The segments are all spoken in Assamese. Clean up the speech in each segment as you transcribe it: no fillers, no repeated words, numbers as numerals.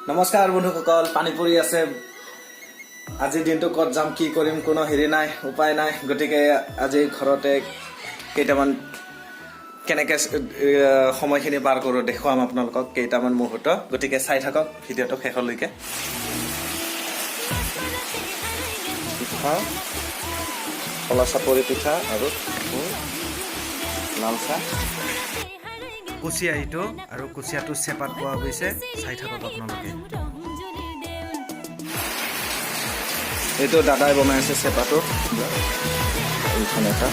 নমস্কাৰ বন্ধুসকল, পানী পৰি আছে। আজি দিনটো কত যাম কি কৰিম কোনো হেৰি নাই, উপায় নাই। গতিকে আজি ঘৰতে কেইটামান কেনেকৈ সময়খিনি পাৰ কৰোঁ দেখুৱাম আপোনালোকক কেইটামান মুহূৰ্ত। গতিকে চাই থাকক ভিডিঅ'টো শেষলৈকে। পিঠা, খোলা চাপৰি পিঠা আৰু লাল চাহ, কুচিয়া এইটো আৰু কুচিয়াটো চেপাত পোৱা গৈছে। চাই থাকক আপোনালোকে। এইটো দাদাই বনাই আছে চেপাটো। এইখন এটা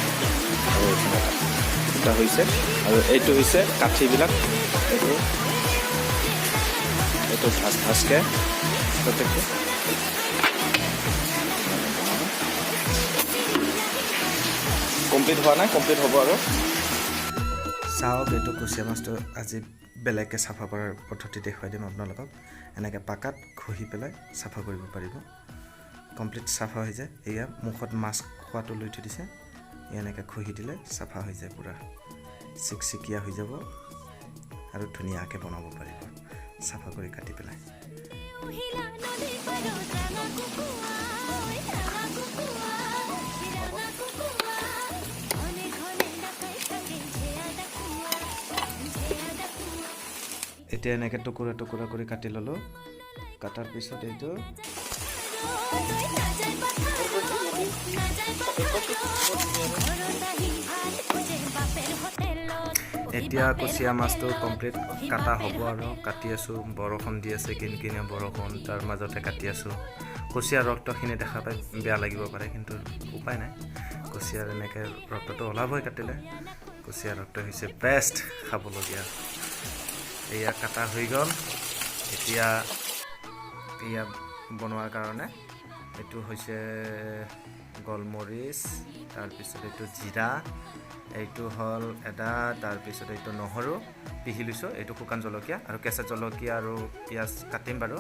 আৰু এইখন এটা দুটা হৈছে। আৰু এইটো হৈছে কাঠিবিলাক। এইটো ভাজ ভাজকৈ প্ৰত্যেকটো কমপ্লিট হোৱা নাই, কমপ্লিট হ'ব আৰু। চাওক, এইটো কুচিয়া মাছটো আজি বেলেগকৈ চাফা কৰাৰ পদ্ধতি দেখুৱাই দিম আপোনালোকক। এনেকৈ পাকাত ঘঁহি পেলাই চাফা কৰিব পাৰিব। কমপ্লিট চাফা হৈ যায়। এয়া মুখত মাছ খোৱাটো লৈ থৈ দিছে। এনেকৈ ঘঁহি দিলে চাফা হৈ যায়, পূৰা চিকচিকীয়া হৈ যাব আৰু ধুনীয়াকৈ বনাব পাৰিব চাফা কৰি কাটি পেলাই। এতিয়া এনেকৈ টুকুৰা টুকুৰা কৰি কাটি ল'লোঁ। কাটাৰ পিছত এইটো এতিয়া কুচিয়া মাছটো কমপ্লিট কাটা হ'ব আৰু কাটি আছোঁ। বৰষুণ দি আছে, কিনকিনীয়া বৰষুণ, তাৰ মাজতে কাটি আছোঁ। কুচিয়াৰ ৰক্তখিনি দেখা পাই বেয়া লাগিব পাৰে, কিন্তু উপায় নাই। কুচিয়াৰ এনেকৈ ৰক্তটো ওলাবই কাটিলে। কুচিয়াৰ ৰক্ত হৈছে বেষ্ট খাবলগীয়া। এয়া কাটা হৈ গ'ল। এতিয়া এয়া বনোৱাৰ কাৰণে এইটো হৈছে গোলমৰিচ, তাৰপিছত এইটো জিৰা, এইটো হ'ল এদা, তাৰপিছত এইটো নহৰু পিহি লৈছোঁ, এইটো শুকান জলকীয়া আৰু কেঁচা জলকীয়া আৰু পিঁয়াজ কাটিম বাৰু।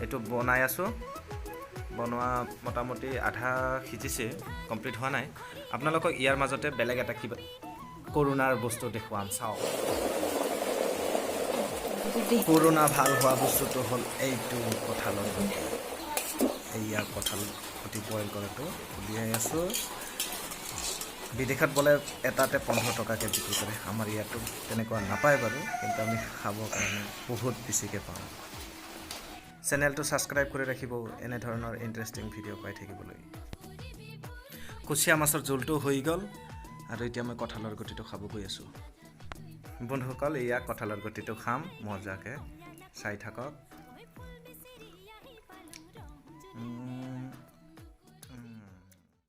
এইটো বনাই আছোঁ। বনোৱা মোটামুটি আধা সিজিছে, কমপ্লিট হোৱা নাই। আপোনালোকক ইয়াৰ মাজতে বেলেগ এটা কিবা কৰোণাৰ বস্তু দেখুৱাম, চাওক। কৰোণা ভাল হোৱা বস্তুটো হ'ল এইটো কঁঠালৰ গুটি। এইয়া কঁঠাল গুটি বইল কৰাটো উলিয়াই আছোঁ। বিদেশত বোলে এটাতে 15 টকাকৈ বিক্ৰী কৰে। আমাৰ ইয়াতো তেনেকুৱা নাপায় বাৰু, কিন্তু আমি খাবৰ কাৰণে বহুত বেছিকৈ পাওঁ। চেনেলটো ছাবস্ক্ৰাইব কৰি ৰাখিব এনেধৰণৰ ইণ্টাৰেষ্টিং ভিডিঅ' পাই থাকিবলৈ। কুচিয়া মাছৰ জোলটো হৈ গ'ল আৰু এতিয়া মই কঁঠালৰ গুটিটো খাব গৈ আছোঁ। বন্ধুসকল, এয়া কঁঠালৰ গুটিটো খাম মজাকৈ, চাই থাকক।